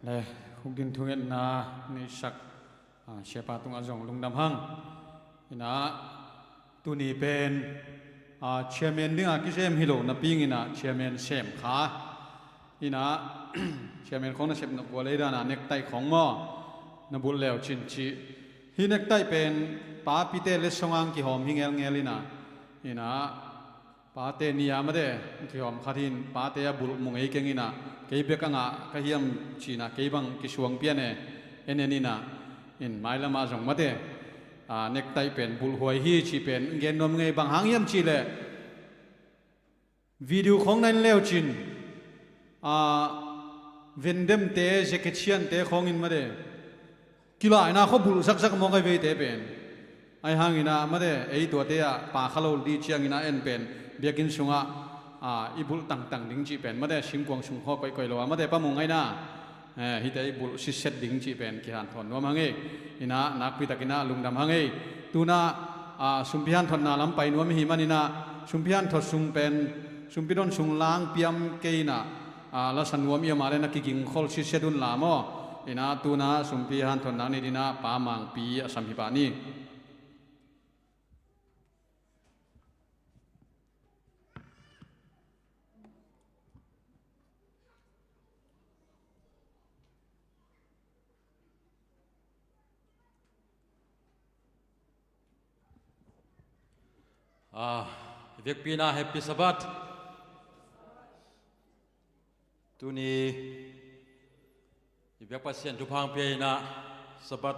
le hugin thungen na ni sak shepa tung azong lungdam hang ina tuni pen chairman dinga kisem hilo na pingina chairman sem kha ina chairman khong na sep na ko le da na necktie khong mo na bul leo chin chi hi necktie pen pa pite le songang ki hom hingel ngelina ina pa te niya ma de ki hom khatin pa te ya bul mungai kengina kei bekanga ka hiam china kei bang ki suang piane enenina in mailama jong ma de necktie pen bul hoi hi chi pen ngen nom ngai bang hang yam chi le video khong nan leo chin vendem te jacketian te khong in ma de kila ina kho bul sak sak mo ngai ve te pen ai hangina ma de ei to te a pa khalo di chiang ina en pen biakin sunga ibul tang tang ding chi pen ma de singkwang sung kho koi koi lo ma de pa mong ai na hi te ibul si set ding chi pen ki han thon no mangi ina nak pi takina lungdam hangi tuna sumpian thon na lam pai no mi hi manina sumpian tho sung pen sumpidon sung lang piam keina la sanwam ia male na ki ging khol si sedun la mo ina tuna sumpian thon na ni dina pa mang pi asam hi pa ni việc pina happy sabat tu ni việc pasien tu phang pina sabat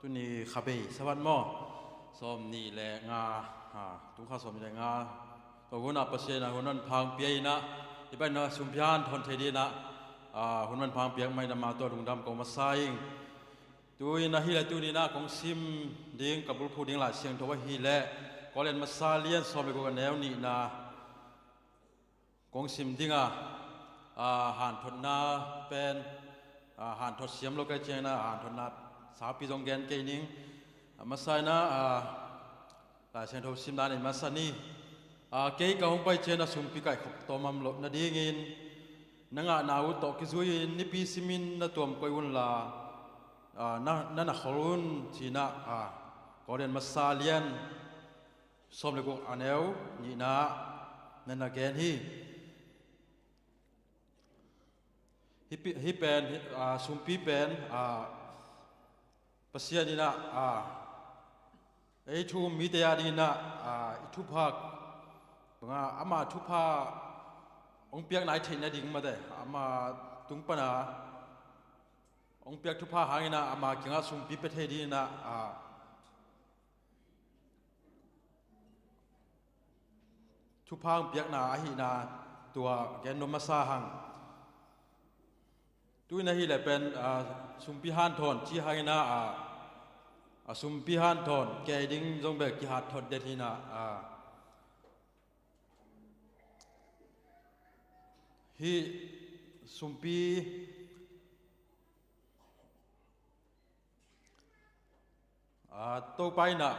tu ni khabe sabat mo som ni le nga tu kha som ni le nga to guna pasien hunan phang pina iban na sumpian thon thedi na hunan phang piang mai na ma to lungdam ko masaing tu na hi la tu ni na kong sim ding kabul phu ding la siang to wa hi le có lên masalian so với cái nẻo nị na công sim dinga hàn thôn na pen hàn thôn xiêm lo cái chuyện na hàn thôn na sáu pi dòng gen cái nín masai na là xem thôn sim na này masani cái không bay chuyện na sum pi cái khóc to mam lo na đi ngin nanga nào to cái duy ni pi simin na tuam koi un là na khorun chỉ na có lên masalian som le ko aneu ni na nana gen hi pen sumpi pen pasia ni na ei thu mi te ya ni na thu phak banga ama thu pha ong piak nai thein na ding ma de ama tung pa na ong piak thu pha hangina ama kinga sumpi pe the di naทุพางเปียกนาหินาตัวแกนนมซาหังตุยนาหิแหละเป็นสุมพิฮันทอนจีหางนาสุมพิฮันทอนแกดิ้งจงเบกกิหัดทอนเดทินาฮิสุมพิโตไปนะ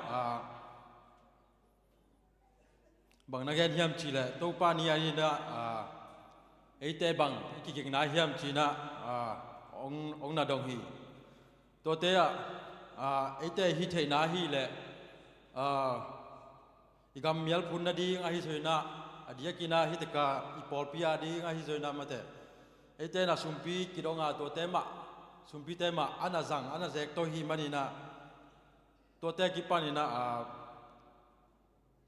บางนักเรียนเฮียมจีแหละตัวป้านี่อะไรนะไอเตบังกิจนาเฮียมจีนะองนาดงฮีตัวเตะไอเตฮิเทนาฮีแหละอีกำมีลพุนนาดีงาฮิสวยนะอดียกินาฮิตกาอีปอลพิอาดีงาฮิสวยนะมาเตะไอเตนะสุมพีกิดงาตัวเตมะสุมพีเตมะอานาจังอานาเซกตัวฮีมันนี่นะตัวเตกิปานี่นะ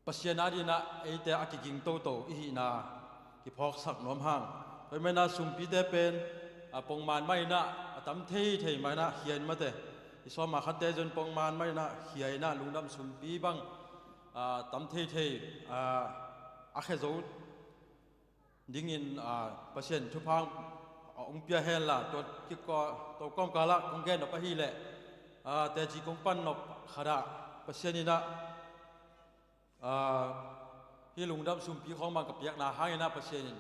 ปัสยานาดีนะไอเตอกิกิงโตโตอีหีนากิพอกสักน้อมห่างไปไม่น่าสุมปีเตเป็นปงมานไม่นะตั้มเทยเทยไม่นะเขียนมาเตอิสมาขัดเตจนปงมานไม่นะเขียนนะลุงดำสุมปีบังตั้มเทยเทยอาเคโซดิ้งินปัสยานทุพังองเปียเฮนละตัวกิกตัวก้อมกาละกงแกนอปะฮีแหละแต่จีกงปั้นนกขดาปัสยานีนะที่ลุงดำสุมพีของมันกับเปียกนาหายนาเปอร์เซ็นต์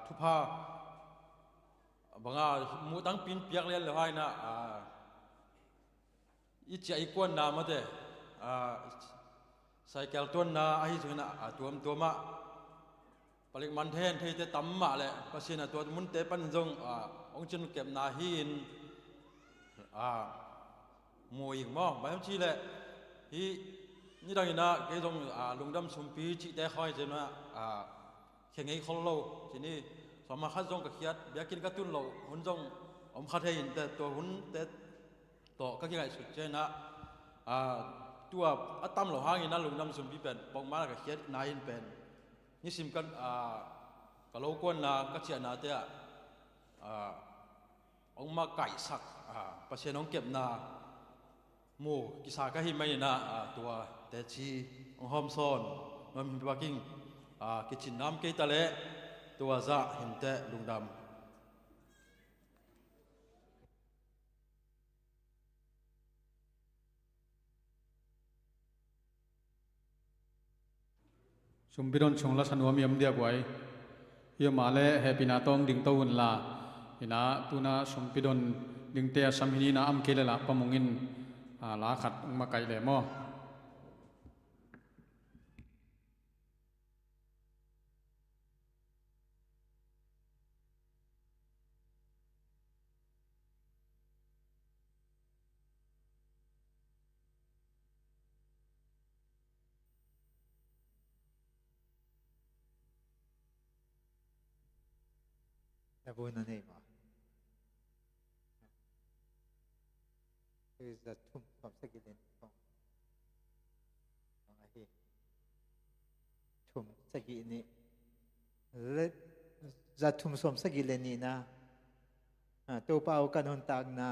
ทุพาบางมูตั้งปีนเปียกเลี้ยนเลยหายนะอีเจ้าอีกวนนามาเตะใส่แก้วต้นนาไอ้ส่วนน่ะตัวมะ paling manten thei te tamma le pasina to mun te pan jong ong chin kem na hin mùi mong bài hôm chi lệ hi như đang ina cái dòng lungdam sumpi chị té khoi chứ nó khen ấy không lâu chỉ ni so mà khát dòng cái khiết bé kinh cái tuôn lâu hun dòng ông khát hayแต่ตัวhunแต่ตัวcác cáiสุดเจนะตัวตั้มเหล่าห้างina lungdam sumpiเป็นปองมาcái khiết nai inเป็นนี่สิมกันก็lâu quân là các chị nào thế ông mà cải sặc bác sĩ ông kiểm na mù kỳ sa cái hình mấy na tuaแต่ชีองหอมซอนมันมีว่ากิ่งกิจน้ำกิตาเล่ตัวจะเห็นแต่ลุงดำสมบิดอนชงละสนวมยมเดียกไว้เยี่ยมาเล่เฮปินาตองดิ่งตะวันลาอินาตุนาสมบิดอนดิ่งเตียสัมหินีนาอัมเกลละปะมงินลาขัดมาไกลเลยมั้งจะพูดนั่นเองคือจะทุ่มความสกิลเล่นของอะไรทุ่มสกิลนี้และจะทุ่มสมสกิลเล่นนี้นะตัวเปล่ากันหนตางนะ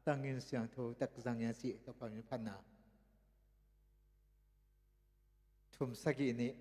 ตั้งยินเสียงทูตักจังยันสิตัวเปล่ามีพันนะทุ่มสกิลนี้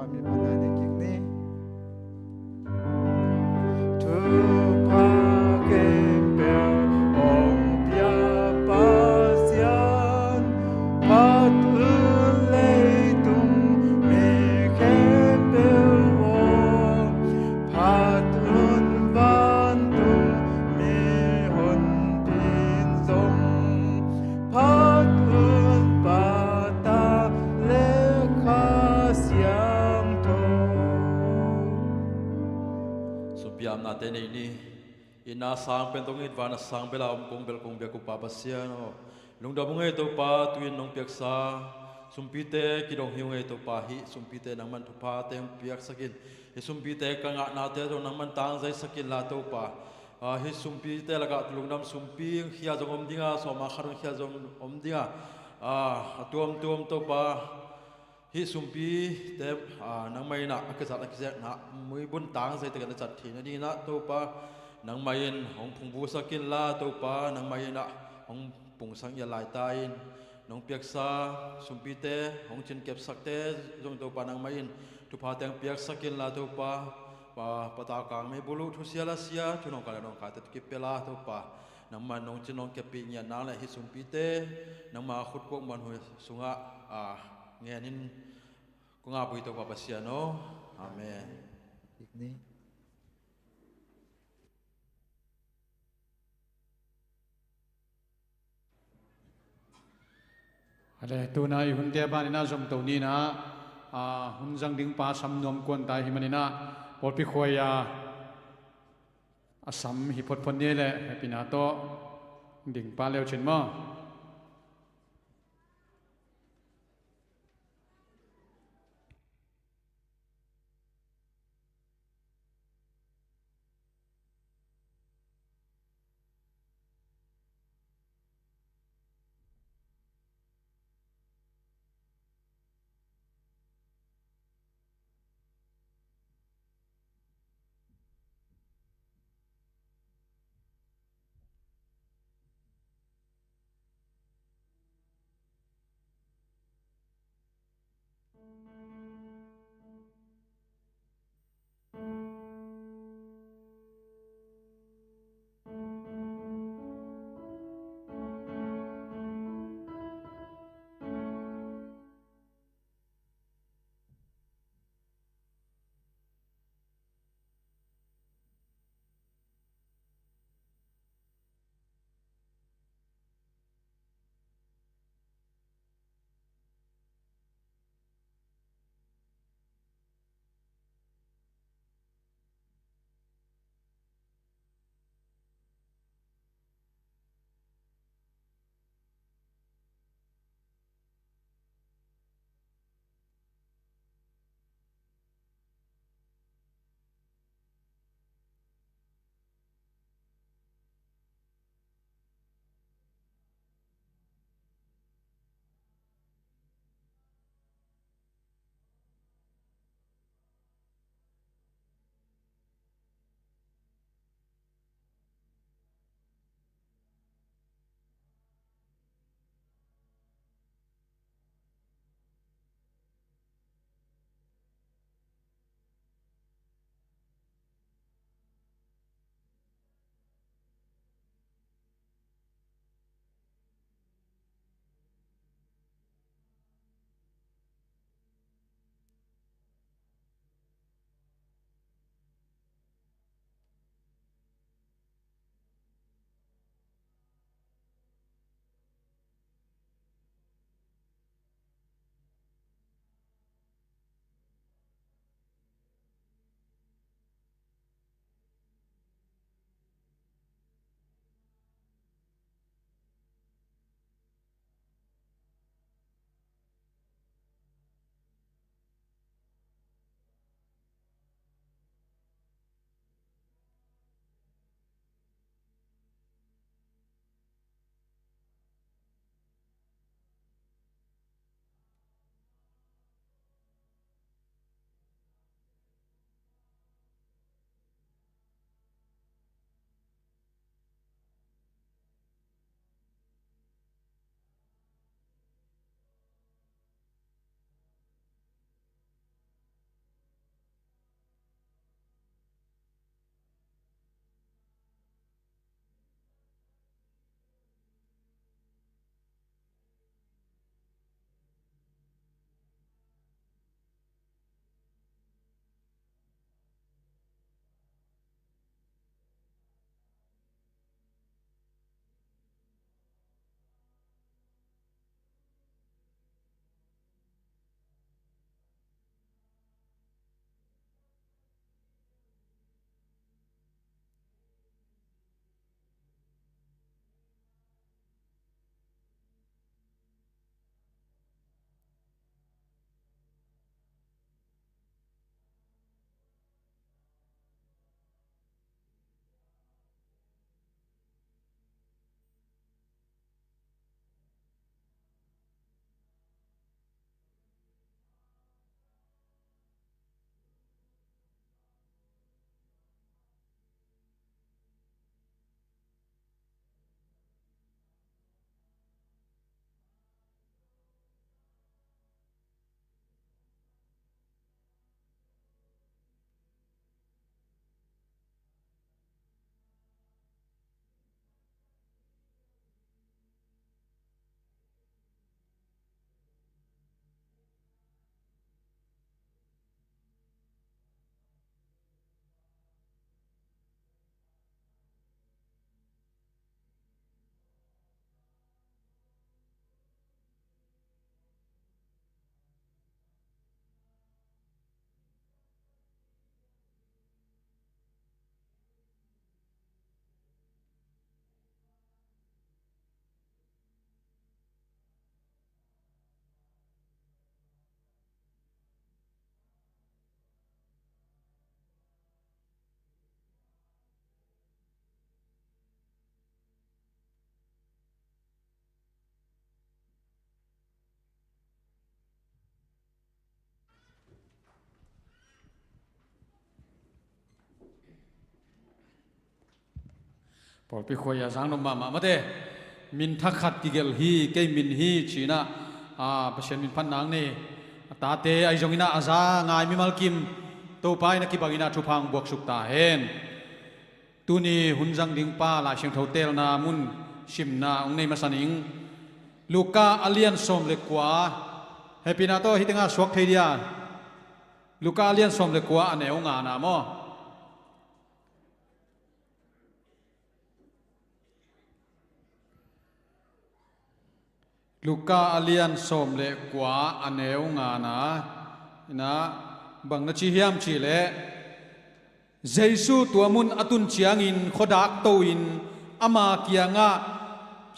pami panane kikni tu pa kempe om pia pasian pat leitung me kempe om pat vantung me hon pin song pat pata lekha siam to Supiam na tene ini ina sang pentong it vana sang bela kong bel kong beku pa pasia no lungda bunga itu pa tuin nong piak sa sumpite kidong hiung itu pa hi sumpite nang man tu pa teng piak sakin hi sumpite kanga na te to nang man tang zai sakin la to pa hi sumpite laga lungdam sumpi hia jong om dinga so ma kharung hia jong om dinga tuam tuam to pa hi sumpi te nang mai na akazat akizak na mui bun tang sai te kan chat thi na ni na to pa nang main hong phung bu sakin la to pa nang mai na hong pung sang ya lai tain nong piak sa sumpi te hong chin kep sak te jong to pa nang main tu pa teng piak sakin la to pa pata kang me bulu thu sia la sia tu nong kala nong ka te ki pela to pa nang man nong chin nong kepi nya na la hi sumpi te nang ma khut ko man hu sunga ngenin ko nga po ito papasiano. Amen. kikni ale tu na i hun te ba ni na zom to ni na hun jang ding pa sam nom kon tai hi manina por pi khoya asam hi pot pon ne le pina to ding pa leo chen mo ปอลไปคุยอาสังนมมาเดมินทักขัดกิเกลฮีเกมินฮีชีนะประเชนมินพันนางนี่ตาเตไอจงอินาอาซางายมิมัลกิมตัวไปนักกิบังอินาทุพังบวกสุกตาเฮนตุนีหุนจังดิงป้าลาเชียงเทาเตลนามุนชิมนาองในมาสันิงลูกาอเลียนสมเล็กกว่าเฮปินาโตฮิตงาสวกเทียลูกาอเลียนสมเล็กกว่าอันเอวงานามอลูกาอเลียนสมเล็กกว่าอันเอวงานะบังนัชิฮิยามชีเลเจสุตัวมุนอตุนเชียงอินขดักโตอินอามาเกียงะ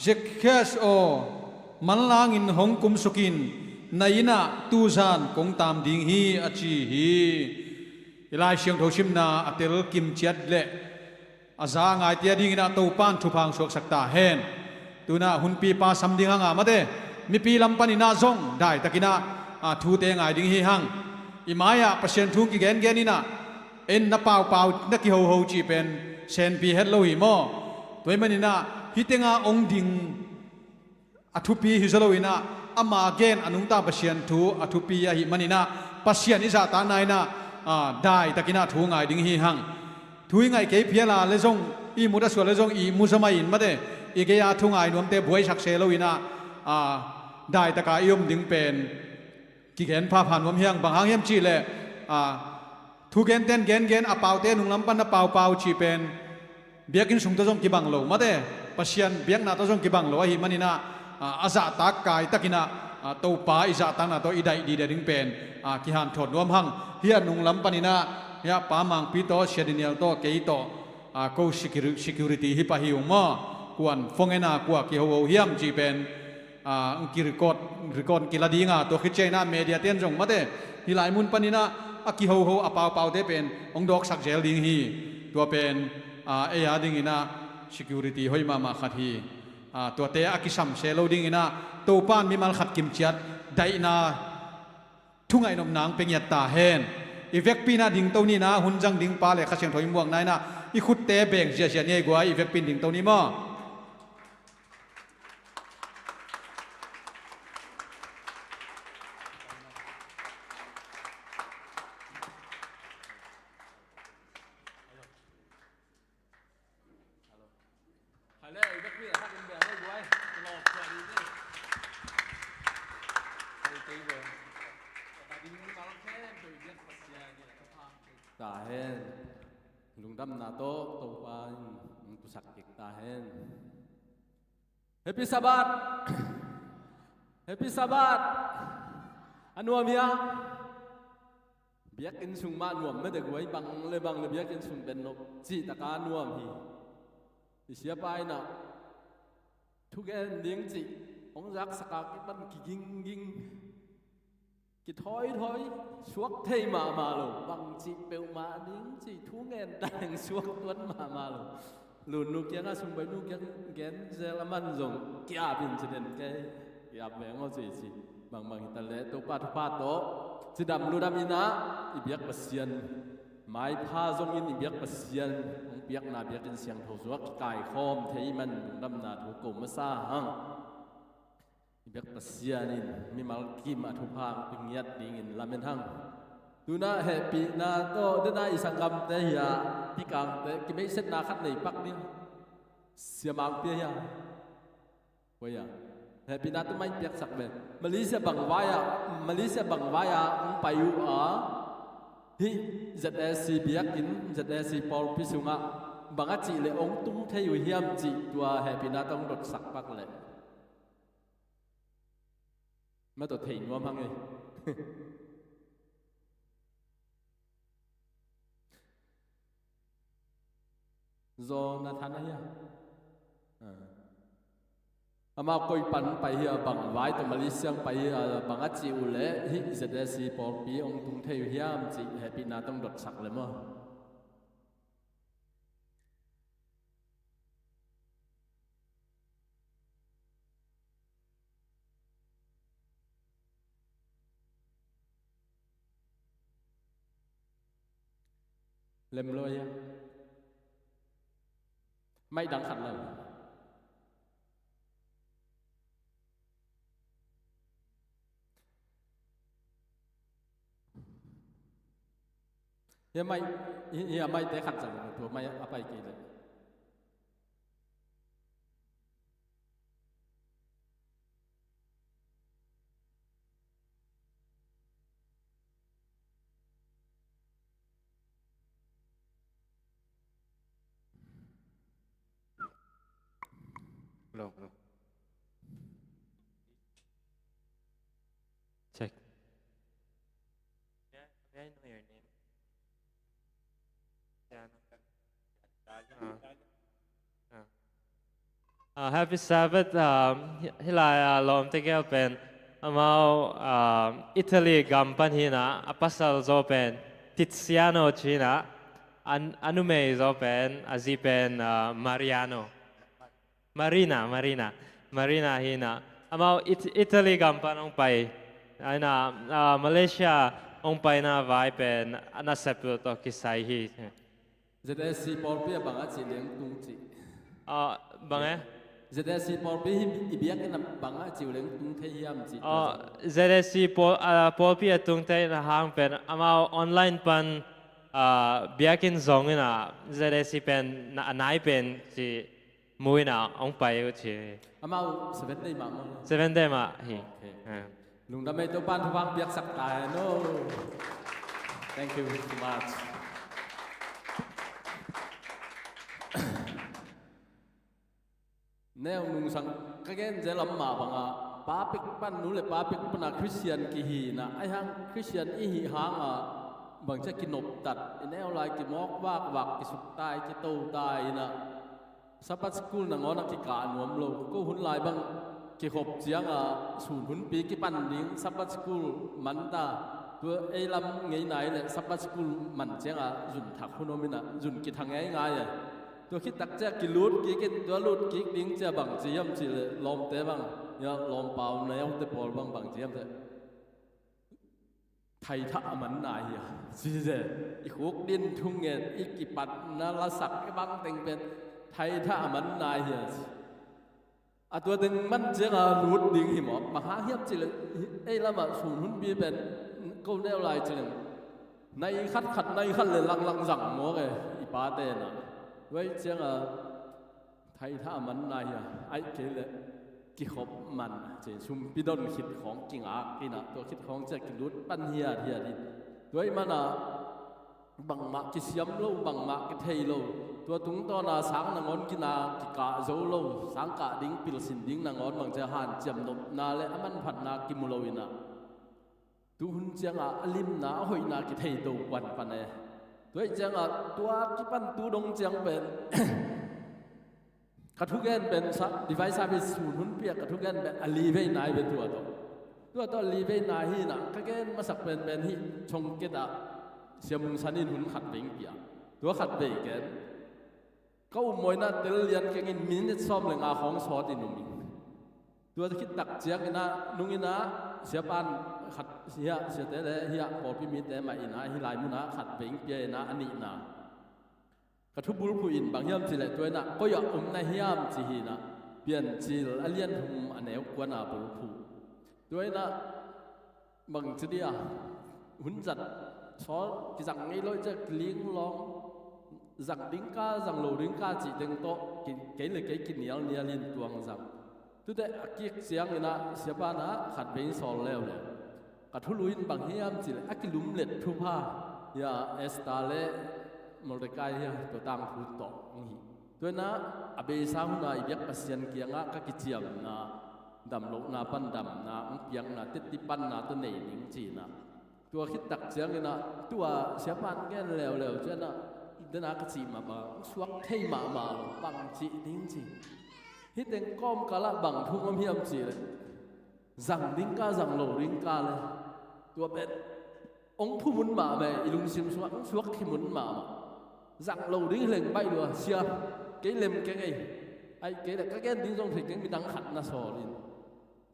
เจคเคสโอมันลางอินหงกุมสุกินในน่ะตูซานคงตามดิ่งฮีอจีฮีเวลาเชียงโทชิมนาอเตลกิมเจียดเละอาซางายเตียดิ่งน่ะตูปานทุพังสวกสักตาเฮนตูน่ะหุนปีปาสัมดิ่งหางามาเดมีปีลำปันินาซงได้ตะกินะทูเตงายดิ่งฮีหังอิมายะประเชนทุ่งกิเกนเกนินะเอ็นนับเปล่านักกิโฮโฮจีเป็นเชนปีเฮดโลหิมอตัวมันนี่นะฮิตงาองดิ่งอทุปีฮิซโลวินะอามาเกนอนุงตาประเชียนทูอทุปียหิมันนี่นะประเชียนอิจาตานายนะได้ตะกินะทูงายดิ่งฮีหังทูงายเกยเพียลาเลซงอีมุดสวเลซงอีมุสมัยอินมาเดอีเกียทูงายนวมเตบวยชักเซโลวินะได้ตะกายมดิ่งเป็นกิเกนพาผ่านวมเฮียงบางหางเฮียมจีเลทุกเกนเต้นเกนอาเปาเต้นุงลำปันอาเปาชีเป็นเบียกินสุงตะจงกิบังโลมาเดปัศยันเบียกนาตะจงกิบังโลหิมันนี่นะอาซาตากายตะกินะตัวป้าอิจาตังนาตัวอีได้ดีเดริงเป็นกิหันถอดรวมหังเฮียนุงลำปันนี่นะเฮียป้ามังปีโตเชียดินเนลโตเกยโตกูsecurityฮิปะฮิวมากวนฟงเอนากัวกิโฮเฮียมจีเป็นกิริกอดกิลาดีงาตัวคิดเจน่าเมเดียเตียนจงมาเดฮิไลมุนปันนี่นะกิโฮอาเปาเดเป็นองดอกสักเจลดิงฮีตัวเป็นเอยาดิงอินะ security หอยมาขัดฮีตัวเตะกิสัมเซโลดิงอินะตัวปานมีมัลขัดกิมจัดได้นาทุ่งไอ้นมนางเป็นยัตตาเฮนอีเวกปีนาดิงตัวนี้นะหุ่นจังดิงปาเลยข้าเชียงถอยม่วงนายนะอีขุดเตะเบ่งเจียเนี่ยกว่าอีเวกปีนดิงตัวนี้มั้งตาเฮนลุงดำนาโตตัวปานตุสักกิกตาเฮนเฮปปี้สบัดเฮปปี้สบัดอันนัวเมียเบียกอินสุงมาหน่วมไม่ได้กวยบังเลยเบียกอินสุงเป็นนกจีตะการน่วมฮีเสียไปนะทุกเอ็นเลี้ยงจีองรักสกัดมันกิงกิถอยชวกเทมาลงบังจีเปลมาดิ้งจีทุกเงินแต่งชวกต้นมาลงหลุนนุกยังอาสุงไปนุกยังเกนเซลมันจงกีอาบินเสด็จแกอาบแหวงเอาจีบางหิตาเล่ตัวปาโตจีดำลูดำอินะอีเบียกปัสยันไม้พาจงอินอีเบียกปัสยันองเบียกนาเบียกินเสียงทศวรรษกายคอมเทมันดำนาถูกกลมมาซาหังเบียกปัสยานินมีมัลกิมาทุพางปิงยัดดิ่งลาเมนทังดูน่าแฮปปี้นาโตเดินได้สังกัมเตียที่กลางเตกิไม่เสร็จนาคัดในปักนี้เสียมังเปียว่าอย่างแฮปปี้นาตัวไม่เปียกสักเบ็ดมาเลเซียบังวายไปอยู่ฮิจัดเอซีเบียกินจัดเอซีปอลพิสุงะบางจีเลยองตุ้งเทอยู่เฮียมจีตัวแฮปปี้นาต้องรถสักปักเลยไม่ตัวถิ่นว่ามั้งไงโซนาธานอะไรมาคุยปันไปเฮียบังไว้ตัวมาเลเซียไปบังอาจิวเล่ฮิจะได้สีปอลปีองทุ่งเทยเฮียมจีแฮปปี้นาต้องดดสักเลยมั้งเล่มเลย ไม่ดังขัดเลยเฮียไม่แต่ขัดจังเลยตัวไม่เอาไปกี่เลย Hello. Check. May I know your name? Happy Sabbath. Hilaya lom tegel pen. Amau Italy gampan hina. Apasal zopen. Tiziano China. Anume zopen. Azipen Mariano. Marina hina. Amau Italy gampan ong pai. Aina Malaysia ong pai na vai pen anasepul to kisai hi. ZSC Porpia banga chỉ liếng tung chỉ. Bang ZSC Porpia ibiak na banga chỉ liếng tung thế hiam chỉ. ZSC Porpia tung thế na hang pen amau online pan biakin zong na ZSC pen na anai pen chỉ mui na ong pai chỉ. Amau 7 day mà. 7 day mà hi. Lung đam mê tao ban thu vang biak sắc tài no. Thank you so much. Nếu nung sang cái gen lắm mà bằng à ba bích pan nú le ba bích pan à Christian kỳ hì na ai hang Christian ý hì hang à bằng chắc kỳ nộp tật nếu lại kỳ móc vác kỳ sụp tai kỳ tàu tai na Sabbath school na ngon kỳ cả nuông lâu cô hun lại bằng kỳ hộp giang à sùn hun pi kỳ pan điếng Sabbath school man taตัวไอ้ลำไงไหนเลยซับบัสกุลมันเจ้าจุนถักคนนู้นน่ะจุนกิทางไงไงอ่ะตัวคิดตักเจ้ากิลุดกิตัวลุดกิดิ้งเจ้าบังเจียมจีเลยลมเตะบังเนี่ยลมเปล่าเนี่ยเอาเตะบอลบังเจียมเจ้าไทยท่ามันนายอ่ะสิเจ้าอีกหกดินทุ่งเงินอีกกี่ปัดนาลสักบังเต็งเป็นไทยท่ามันนายอ่ะตัวดึงมันเจ้าลุดดิ้งหิมะมาหาเฮียมจีเลยไอ้ละมาสูนหุ่นบีเป็นcâu nêu lại chỉ là nay khát nay khát lên lăng rằng múa cái ba tên à với tiếng là thầy tha mình này à ai kể là cái hộp mình chỉ xung pi đôn khítของจริงอ่ะcái nàoตัวkhítของจะกินรุดปั้นเฮียดิด้วยมันอ่ะบังมากcái xiêm lâuบังมากcái thầy lâuตัวตุ้งตอนน่ะsángน่ะงอนกินน่ะcáiกะโจlâu sángกะดิ้งปิลสินดิ้งน่ะงอนบังจะหันเจียมนบน่ะเลยมันผัดน่ะกิมุโลวิน่ะtu hun chang a lim na hoi na ki thei do kwan pan ne toi chang a tua ki pan tu dong chang ben ka thu gen ben sa device service su hun pia ka thu gen ben ali ve nai ben tua to li ve nai hi na ka gen ma sak ben hi chong ke da siam sanin hun khat beng pia tua khat be gen kau moi na tel lian ke ngin minute som le nga khong so ti nu mi tua ki tak chiang ina nungina siapanขัดเสียแต่เลยเฮียพอพิมิตแต่มาอินะฮิไลมุนะขัดเบ่งเปียนะอันนี้นะกระทุบุรุผู้อินบางเฮียมจีเลยตัวน่ะก็อยากในเฮียมจีฮีนะเปลี่ยนจีลอเลียนหุมอันแนวกวนอาบุรุผู้ตัวน่ะบางทีเดียหุ่นจัดซอกิจังไงเลยจะเลี้ยงลองจังดิ้งกาจังโลดิ้งกาจีเต็งโตกินเกเลยกินเหนียวลินตัวงจังตัวแต่กิเสียงนี่นะเสียบ้านนะขัดเบ่งสอนแล้วเลยกระทุลุยบางเฮียมจิเลยอักลุมเล็ดทุพายาเอสตาเลมอลเดกายเฮียตัวต่างทุต่อนี่ตัวน่ะอเบซ่าหุ่นน่ะอีเบียกปัสยันเกียงอ่ะก็กิจยมน่ะดำโลกน่ะปั้นดำน่ะเปียงน่ะติดปั้นน่ะตัวเหน่หนิงจีน่ะตัวคิดตักเสียงนี่น่ะตัวเสียปานแก่แล้วเจ้าน่ะตัวน่ะก็จีมาบางสวกเทมาบางจีดิ้งจีฮิตเองก้มกะละบางทุ่งเฮียมจีเลยจังดิ้งกาจังโลดิ้งกาเลยตัวเป็นองค์ผู้มุนมาไปอีลุงซิมสวกที่มุนมาจังโลดิ้งเล่งใบดัวเชียเกลเลมเกงไอ้เกลแต่ก็แก่ดิ้งตรงถึงมีดังขัดน่ะสอลิน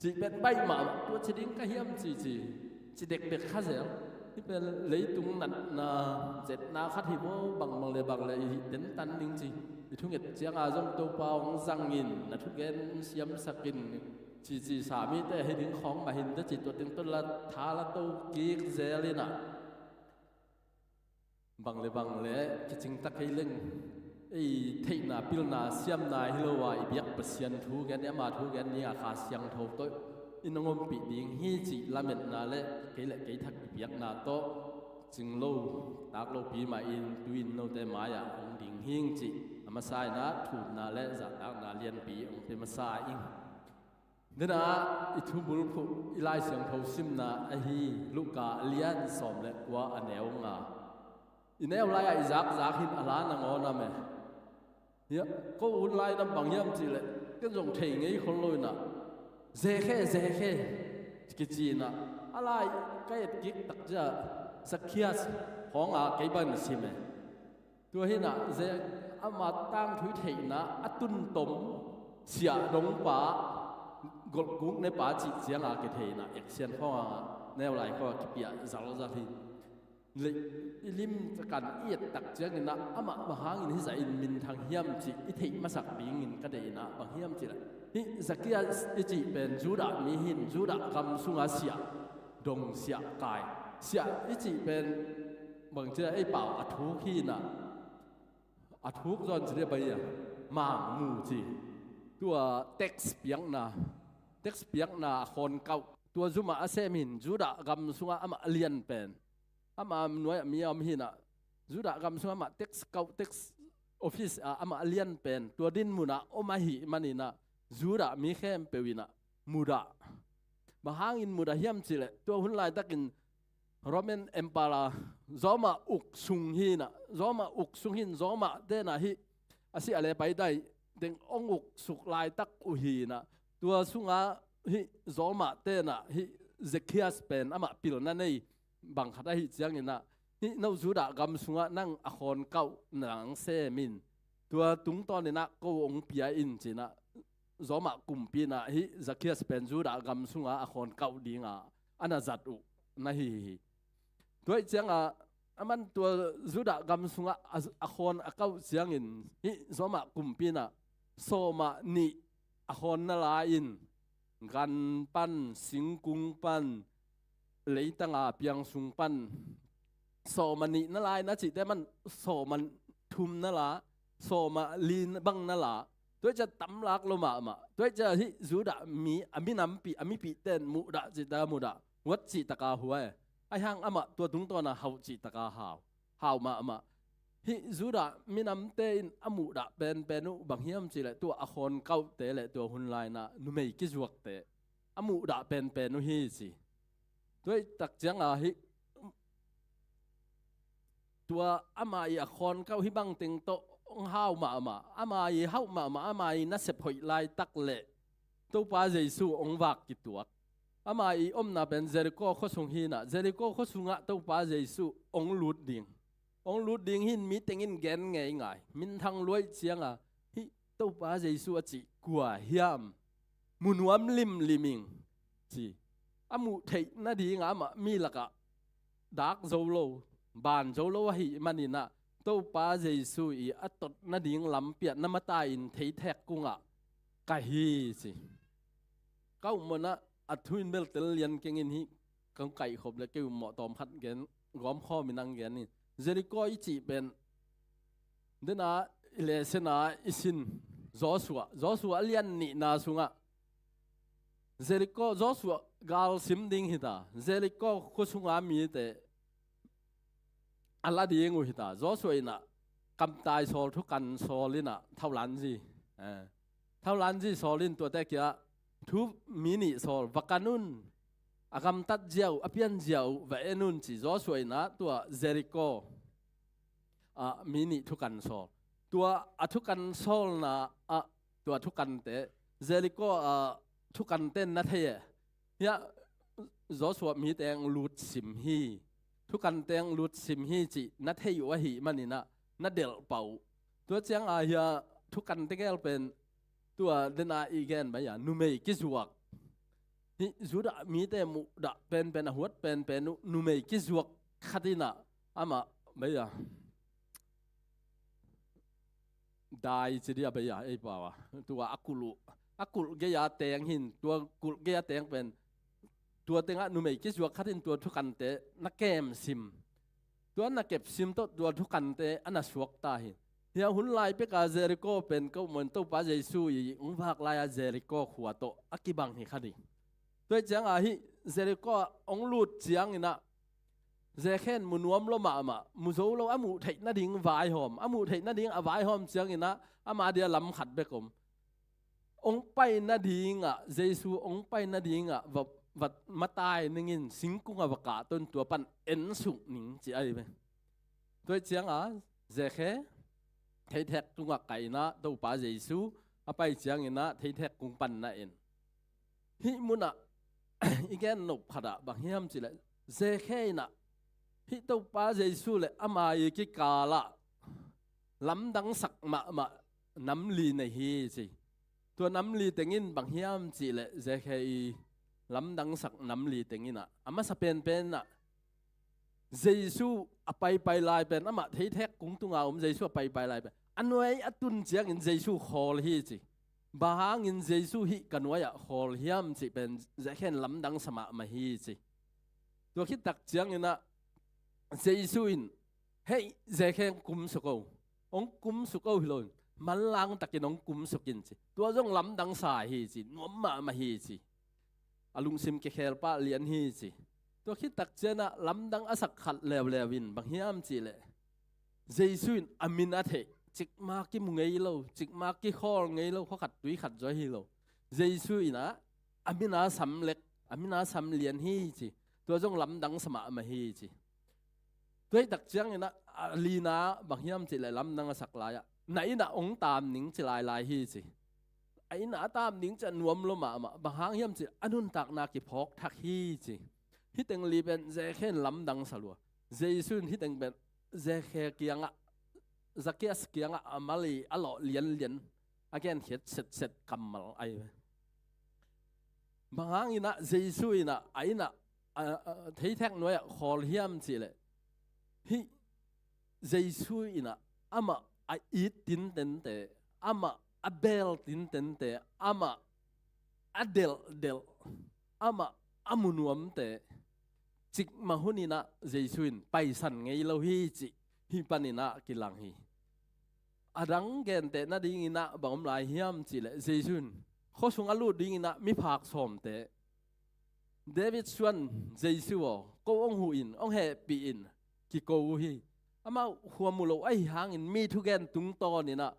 จีเป็นใบมาตัวจีดิ้งก็เฮียมจีเด็กข้าเสีย ที่เป็นเลยตุงนั่นนะเจ็ดนาคัดหิโมบางเลยเด่นตันจริงๆทุกเอ็ดเจียงอาจงตัวเปล่าสังอินนะทุกเอ็นเสียมสกินจีสามีแต่ให้ถึงของมาเห็นแต่จิตตัวเต็งต้นละท้าละตัวกีกเซลินะบางเลยจริงตักให้เล่งไอ้เทน่าพิลนาเสียมนาฮิโลวาอีเบียกเปอร์เซ็นต์ทุกเอ็นเนี่ยมาทุกเอ็นนี่อาคาเสียงทบตัวอินงมปีดิ่งฮีจีลาเมนนาเล่เกยทักเบียกนาโตจึงโลตากโลปีมาอินดูอินโนเตมายาองดิ่งฮิงจีอามาสายนาถูกนาเล่จากตากนาเลียนปีองเป็นมาสายอิงเดน่าอิทุบุลพุอิไลเสียงทบซิมนาอฮีลูกาเลียนสอมเล็กว่าอันเอวงาอินเอวไลไอจากหินอลานงอนาเมเนี่ยก็อุ่นไลน้ำบางย่ำจีเลยก็จงเทงไอ้คนเลยนะเจ๊แค่กิจีนะอะไรก็ยัดกิกตักจะสักเคียสของกี่บันสิเมตัวเห็นนะเจ๊อามาตั้งถุยเทนะอัตุนตมเสียดงป่ากดกุ้งในป่าจีเสียงกี่เทนะเอกเซียนของแนวไหลก็กิเปียจัลจัทีเลยลิมกันเอียดตักเจียงนะอามาหางอินที่ใส่อินมินทางเฮียมจีอิเทมาสักบิงอินก็ได้นะบางเฮียมจีเลยฮิสักยาอิจิเป็นจูดามีหินจูดากำสุงอาเสียดงเสียกายเสียอิจิเป็นบางทีไอ้เป่าอัทุกหินนะอัทุกจนจะได้ไปอย่างมังมูจีตัวเท็กซ์เปียงนะคนเก่าตัวจุมาเซมินจูดากำสุงอามาเลียนเป็นอามาหน่วยมีอมหินะจูดากำสุงอามาเท็กซ์เก่าเท็กซ์ออฟฟิศอามาเลียนเป็นตัวดินมุนะโอมาหิมันนี่นะจูดามีเข้มเปวินะมุดาบางอินมุดาเฮียมสิเลตัวหุ่นลายตะกินโรมันเอ็มพาราจอมาอุกสุงหินะจอมาอุกสุงหินจอมาเดนะฮิอาศัยอะไรไปได้เด็กองอุกสุกลายตักอุหีนะตัวสุงาฮิจอมาเดนะฮิเซคิอาสเป็นอามาปิลนั่นเองบางขัดฮิเจียงอินะฮินเอาจูดากำสุงานั่งอคอนเก้าหนังเซมินตัวตุงตอนนี้นะก็องปียอินจีนะจอมากุมปีนะฮิจักรีสเป็นจูดากำสุงอาคนเก่าดีงาอันนั้นจัดอุนะฮิตัวเจียงมันตัวจูดากำสุงอาคนเก่าเจียงอินฮิจอมากุมปีนะโซมานีอาคนนั่นลาอินกันปันสิงกุงปันเลยตั้งเปียงสุงปันโซมานีนั่นลายนะจิแต่มันโซมันทุมนั่นละโซมาลีนบังนั่นละตัวจะตำลักลงมาตัวจะที่จูดามีอามินำปีอามิปีเต้นมุดาจิตามุดาวัดจิตกาหัวไอ้ห่างตัวตุงตัวน่ะเขาจิตกาหาวมาฮิจูดามินำเต้นอามุดาเป็นนุบางเฮียมจิเลยตัวอคนเก่าเตะเลยตัวหุ่นลายน่ะนุไม่กิจวักเตะอามุดาเป็นนุฮิจิตัวตักจังฮิตัวอามาอีอคนเก่าฮิบังติงโตห้าวมาอามาอีห้าวมาอามาอีนัสเซพอยไลตักเละตัวป้าเจสูองวักกิตัวอามาอีอมนาเป็นเจริโก้ข้อสุงหินะเจริโก้ข้อสุงะตัวป้าเจสูองลุดดิ่งหินมีเต็งหินแกนไงมินทางรวยเชียงฮิตัวป้าเจสูจิกัวเฮียมมุนวมลิมิงจีอามุเทนาดีงามามีละกะดักโจโลบานโจโลฮิมันนี่นะตัวป้าเจสูอีอัตตนาดิ่งลำเปียนน้ำมาตายอินเทแทกกุงกะฮีสิเก้ามันนะอัดทุนเบลเตลเลียนเก่งอินฮิกังไก่ขบเลยเกี่ยวหมอตอมพัดแกนร้อมข้อมีนังแกนนี่เจริโกอิจิเป็นเดน่าเลเซนาอิสินจอสัวเลียนนี่นาสุงะเจริโกจอสัวกาลซิมดิงฮิตาเจริโกคุสุงามีเตอัลลาดีงูฮิตาจอสัวอินะกำตายโซลทุกกันโซลินะเท่าลันจีเท่าลันจีโซลินตัวแต่เกียทุบมินิโซลวักานุนอากำตัดเจียวอภิญเจียวเวนุนจีจอสัวอินะตัวเจริโกมินิทุกกันโซลตัวทุกกันโซลนะตัวทุกกันเตเจริโกทุกกันเต้นนัทเฮียเนี่ยจอสัวมีแตงลูดสิมฮีทุกกันเตียงลุดสิมฮีจีนัดให้อยู่ว่าหีมันนี่นะนัดเดลเป่าตัวเจียงเฮียทุกกันเตียงเป็นตัวเดนาอีแกนไปอย่างนุ่มไม่กิจวักนี่จุดมีแต่มุดเป็นหัวเป็นนุ่มไม่กิจวัก khát đi nè ama bây giờ đại chỉ đi bây giờ ấy bảo à tua akulu cái giá tiền hin tua akulu cái giá tiền bên tua tiền anh nuôi cái chuột khát hin tua thuốc ăn tệนักเกมซิมตัวนักเก็บซิมตัวทุกกันเตอันนั้นสวกตาหินเฮียหุ่นลายเป็กาเจริโกเป็นก็เหมือนตัวป้าเยซูอีอุ้งพักลายเจริโกขวดโตอักกิบังหิคดีด้วยจังอาหิเจริโกองลูดเจียงอินะเจเคนมุนวมโลมามุโซโลอามุเทนดิ่งวายหอมอามุเทนดิ่งอวายหอมเจียงอินะอามาเดียลำขัดเบกมองไปนาดิ่งอ่ะเยซูองไปนาดิ่งอ่ะวัดมาตายนึงินสิงกุงอวกาศต้นตัวปันเอ็นสุนิงจีไอไปด้วยเจียงอ่ะเจเคเทแทกตุงไก่นะตัวป้าเยซูเอาไปเจียงอินะเทแทกกุงปันนะเอ็นฮิมุนะอีแกนนบขัดบางเฮียมจีเลยเจเคนะฮิตัวป้าเยซูเลยอามาอีกิกาละลำดังสักมาน้ำลีในฮีจีตัวน้ำลีแต่งินบางเฮียมจีเลยเจเคลำดังสักน้ำลีแต่งินอ่ะอามาสเปนเป็นอ่ะเยซูไปลายเป็นอามาเทแทกกุ้งตุงเอาเยซูไปลายเป็นอันไว้อตุนเจียงอินเยซูฮอลฮีจีบางอินเยซูฮิกันไว้อะฮอลเฮียมจีเป็นเจแค่ลำดังสมามาฮีจีตัวคิดตักเจียงอินะเยซูอินเฮ้ยเจแค่กุมสุกเอาองกุมสุกเอาฮิโลนมันลังตักกินองกุมสุกินจีตัวจงลำดังสายฮีจีนวมมาฮีจีอลุงซิมเกเคลป้าเลียนฮีจีตัวคิดตักเจนะลำดังอสักขัดเลววินบางเฮียมจีเลยเยซูอินอามินาเทจิกมากิมุงไงโลจิกมากิข้อไงโลเขาขัดดุยขัดจอยฮิโลเยซูอินะอามินาสำเล็กอามินาสำเลียนฮีจีตัวจงลำดังสมามาฮีจีด้วยตักเจียงนะลีนาบางเฮียมจีเลยลำดังอสักลายะไหนนะองตามนิงจีลายฮีจีไอ้นาตามนิงจะนวมลมาบางหางเฮียมจีอนุนตักนากิพอกทักฮีจีฮิตังลีเป็นเจเคนลำดังสลัวเยซูฮิตังเป็นเจเคเกียงะสักเกียสเกียงะอามาลีอลอเลียนอาแกนเห็ดเสร็จกำมัลไอบางครั้งอินะเยซูอินะไอ้นะที่แท้หน่วยขอเฮียมสิเลยฮิเยซูอินะอามาไออีตินเต็นเตอามาอเบลตินเต็นเตอามาอเดลอามาอามุนวมเตจิกมาหุนินะเยซูอินไปสั่นไงเราฮิจิฮิปันินะกิลังฮีอาดังเกนเตน่าดิ้งนะบางลายเฮียมจิเลเจซุนเขาส่งอาลูดิ้งนะมีผักสมเตเดวิดชวนเจซูก็องหูอินองเฮปีอินกิโกฮีอามาหัวมุโลไอหางอินมีทุกแกนตุงตอนี่นะ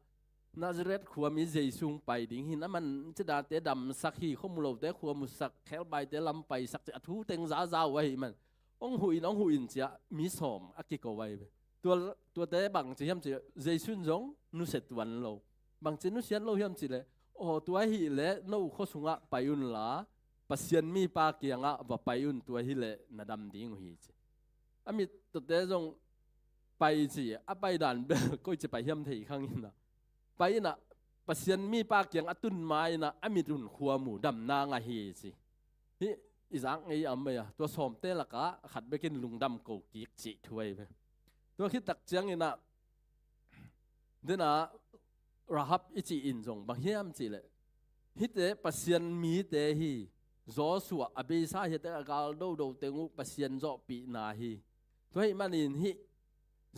นาซาเรตขัวมีเจซุงไปดิ้งหินมันจะดาเตดำสักฮีเขามุโลเตขัวมุสักแคลใบเตลำไปสักจะทูเต็งจ้าไว้มันองหูอินจะมีสมอากิโกไว้ตัวเตะบางจีเฮียมจีเจซุนจงนุเสตวันโลบางจีนุเสียนโลเฮียมจีเลยโอ้ตัวฮิเล่โน้ข้อสุงะไปยุนละปัสยันมีปาเกียงะว่าไปยุนตัวฮิเล่นาดำดิ้งฮีจีอามีตัวเตะจงไปจีไปด่านเบลก็จะไปเฮียมที่ข้างนี้นะไปนะปัสยันมีปาเกียงตุนไม้นะอามีตุนขัวหมูดำนางฮีจีนี่อีสังไอ้อเมย์ตัวสมเตะละกะขัดไปกินลุงดำโกกิกจีถวยไปตัวคิดตักเจียงอินะเดน่ะราฮับอิจิอินจงบางเฮียมจีเลยฮิตเตปัสยันมีเตฮีโจสัวอเบซ่าฮิตเตกาลโดเตงูปัสยันโจปีนาฮีตัวฮิมันอินฮิ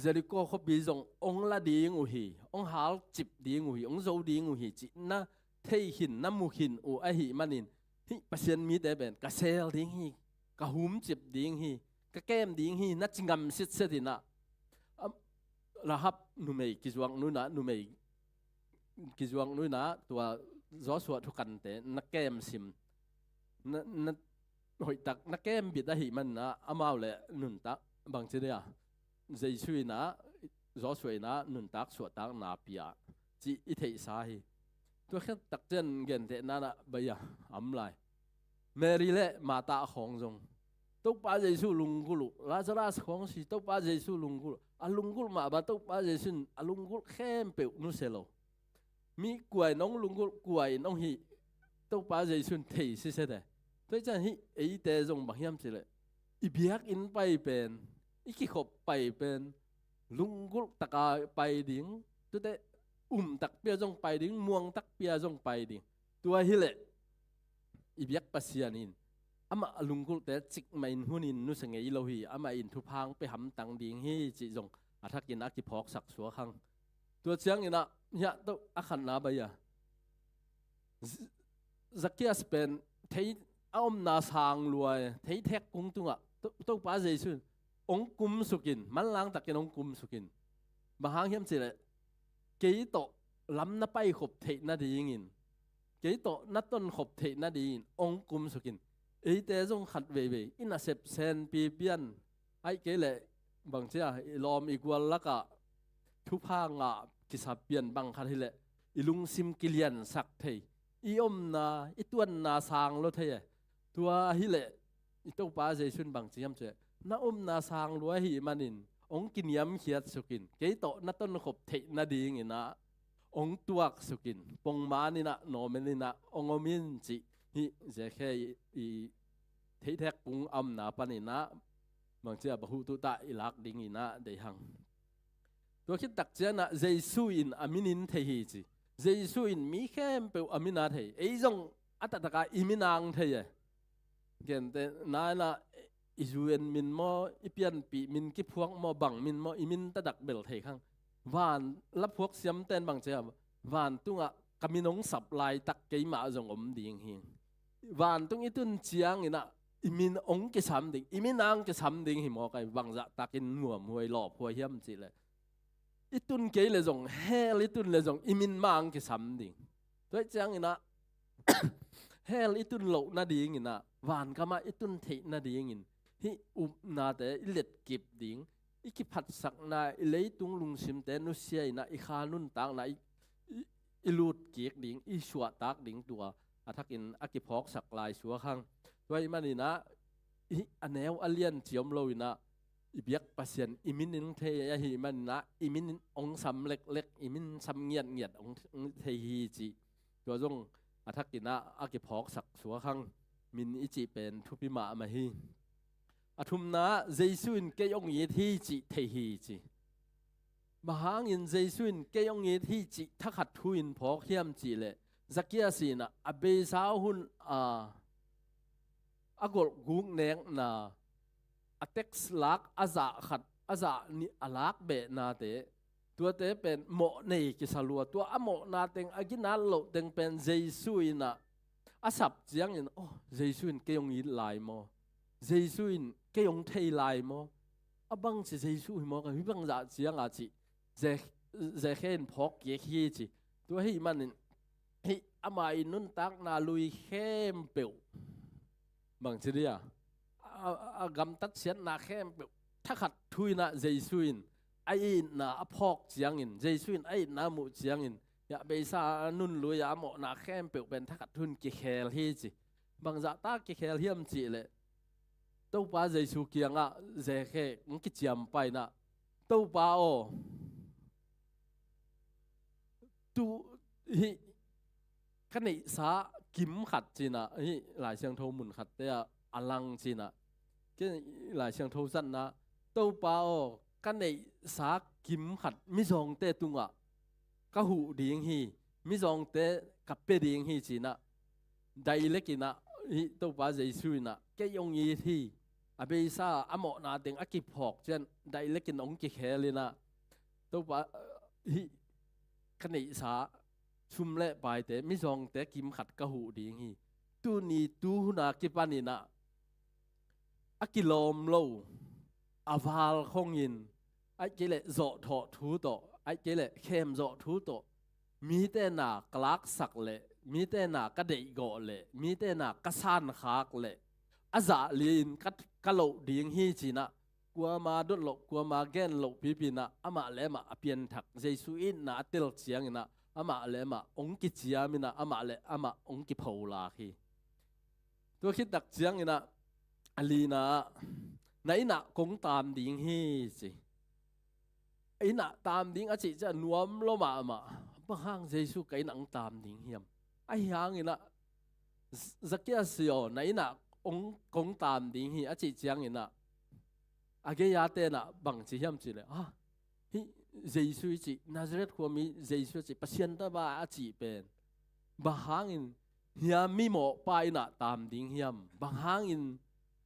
เจริโกเขาบีจงองละดีงูฮีองหาลจิบดีงูฮีองโจดีงูฮีจินะเทหินน้ำมูหินอูไอฮิมันอินฮิปัสยันมีเตเป็นกะเซลดีฮีกะหุมจิบดีฮีกะแก้มดีฮีนัดจิงกำสิทธิ์เสดินะราฮับนุเมย์กิจวังนุนะนุเมย์กิจวังนุนะตัวจอสวดทุกันเตนักเกมซิมนักหอยตักนักเกมบิดได้หิมันนะอามาเลยนุนตักบางทีเนี่ยเจสุยนะจอสวยนะนุนตักสวดตักนาปียจีอิเทสาฮีตัวแค่ตักเจนเงินเตนั่นนะใบยาอำไลเมรีเล่มาตาของจงตุกป้าเจสุลุงกุลุลาซารัสของสิตุกป้าเจสุลุงกุลุอาลุงกุลมาบัตุกป้าเจสุนอาลุงกุลเข้มเปียวนุเซโลมีกวยน้องลุงกุลกวยน้องฮีตุกป้าเจสุนเทสิเสด็จด้วยจันฮีไอเตจงบางยามสิเลยอีเบียกอินไปเป็น อีกขบไปเป็นลุงกุลตะกาไปดิ้งตัวเตตักเปียจงไปดิ้งม่วงตักเปียจงไปดิ้งตัวฮิเลอีเบียกปัสยานินอามาลุงกุลแต่จิกไม่หุ่นินนุสงเงยโลหีอามาอินทุพังไปหำตังดิ้งฮีจิจงอาทักกินอากิพอกสักสัวขังตัวเชียงอินะเนี่ยตัวอาขันนาไปอ่ะสักเกียสเป็นเทยอ้อมนาสางรวยเทยแท็กกุ้งตุงอ่ะตัวป้าเจสุนองกุมสุกินมันล้างตักกินองกุมสุกินบางเฮียมสิเลยกี่โตล้ำนับไปขบเทนาดีงินกี่โตนัดต้นขบเทนาดีองกุมสุกินไอ้แต่จงขัดเว่ยอินาเซปเซนปีเปียนไอ้เกเลยบางเจ้าลอมอีกวันละกะทุพางอ่ะกิสับเปียนบางคันที่เลยอีลุงซิมกิเลียนสักเทยอีอมนาอีตัวนนาสางรถเทยตัวฮิเลอีตัวป้าเจสุนบางเจียมเจน้านาสางรวยหิมันินองกินยำเขียดสุกินเกยโตนัดต้นขบเทนาดีงินะองตัวสุกินปงมานี่นะโนเมนินะองอมินจิฮิเจแค่อีเทแทกปุงอำนาปนินะบางเจ้าบหูตุตาอิลักดิงินะเดียงตัวคิดตักเจนะเจสุอินอามินินเทฮิจิเจสุอินมีแค่เปอามินาเทไอจงอัตตะกาอิมินางเทยเกินแต่นานะอิจูเอ็นมินมออิเปียนปีมินกิพวกมอบังมินมออิมินตะดักเบลเทขังวานรับพวกเสียมเต้นบางเจ้าวานตุงอ่ะกำมินงสับลายตักเกยมาจงอมดีงหิงวานตุงอีตุนเจียงอินะอิมินองกิสามดิ่งอิมินางกิสามดิ่งหิมอไกบางจะตักินหัวมวยหล่อพวยเฮียมจีเลยอีตุนเกยเลยจงเฮลิตุนเลยจงอิมินมังกิสามดิ่งด้วยเจียงอินะเฮลิตุนโลนาดีงินะวานก็มาอีตุนเทนาดีงินฮิอุบนาแต่อิเล็ดกิบดิ่งอีกิพัดสักนาอิเลยตุงลุงซิมแต่นุเซียนะอีขานุนตางนะอิลูดเกียกดิ่งอีชัวตากดิ่งตัวอาทักอินอากิพอกสักลายชัวขังด้วยมันนี่นะอีอันแนวอเลียนเจียมโลยนะอีเบียกปัสยันอิมินนิงเทยหิมันนะอิมินองซัมเล็กเล็กอิมินซัมเงียดเงียดองเทฮีจีตัวจงอาทักอินะอากิพอกสักชัวขังมินอิจิเป็นทุพิมามาฮีอาทุมนะเจสุนเกยองเยทีจิเทฮีจีมหางินเจสุนเกยองเยทีจิทักขัดทุยนพอกเฮียมจีเลสักยาสีนะอเบสาวหุนอากลกุงเนงนะอเท็กซ์ลักอาจาขัดอาจานี่อลักเบนาเตตัวเตเป็นโมเนกิสลัวตัวอโมนาเต็งอากินาโลเต็งเป็นเจสุนนะอาสับเจียงอินโอ้เจสุนเกยองยินลายโมเจสุนเกยองเทลายโมอาบังสิเจสุนโมกันฮิบังจะเจียงอาจิเจเห็นพอกเยคีจิตัวให้มันฮิอามาอินุนตักนาลุยเข้มเปียวบางทีเดียกำตัดเสียนนาเข้มเปียวถ้าขัดทุยนะเจสุนไอ้นาพอกเจียงอินเจสุนไอ้นาหมูเจียงอินอย่าไปซานุนลุยยาหมอนาเข้มเปียวเป็นถ้าขัดทุนกิเคลฮีจิบางจะตากิเคลเฮียมจิเลยตู้ปลาเจสุเกียงอ่ะเจเคมันกิจยำไปนะตู้ปลาโอตู้ฮิขณะสากิมขัดจีน่ะฮิหลายเชียงโทหมุนขัดแต่อลังจีน่ะก็หลายเชียงโทสั้นนะตู้ปลาโอขณะสากิมขัดมิจองเตตุงอ่ะกะหูดีงฮีมิจองเตกับเปดีงฮีจีน่ะได้เล็กินะฮิตู้ปลาเจสุน่ะแกยงยีที่อาเบซ่าอโมนาเต็งอากิพอกเช่นได้เล็กินองกิเคเลยนะตู้ปลาฮิขณะสาชุมเละไปแต่มิจองแต่กิมขัดกะหูดีงฮีตูนี่ตูนากิปานินะอากิลอมโลอาวาลคงยินไอ้เจเลโจทอทูโตไอ้เจเลเข้มโจทูโตมีแต่หนากลักสักเละมีแต่หนากระเดยโกเละมีแต่หนากระซานขากเละอาจาลีนกะโลดีงฮีจีนะกลัวมาดุโลกลัวมาแกนโลปีปีนะอามาเลมาอเปียนถักเจสุอินนะเตลเจียงนะอามาเลมาองกิจียามินะอามาเลอามาองกิพาวลาฮีตัวคิดตักเจียงนะอลีนะไหนนะคงตามดิ้งฮีสิไอ้นะตามดิ้งอาจิจะนวมโลมาบางห้างเจสุไก่หนังตามดิ้งเฮียมไอ้ห้างนะสักแค่สิโอไหนนะองคงตามดิ้งฮีอาจิเจียงนะ ya te na bang chi hiam chi le hi Jesus chi Nazareth ko mi Jesus chi pasien ta ba a chi pen ba hangin hiam mi mo pa ina tam ding hiam ba hangin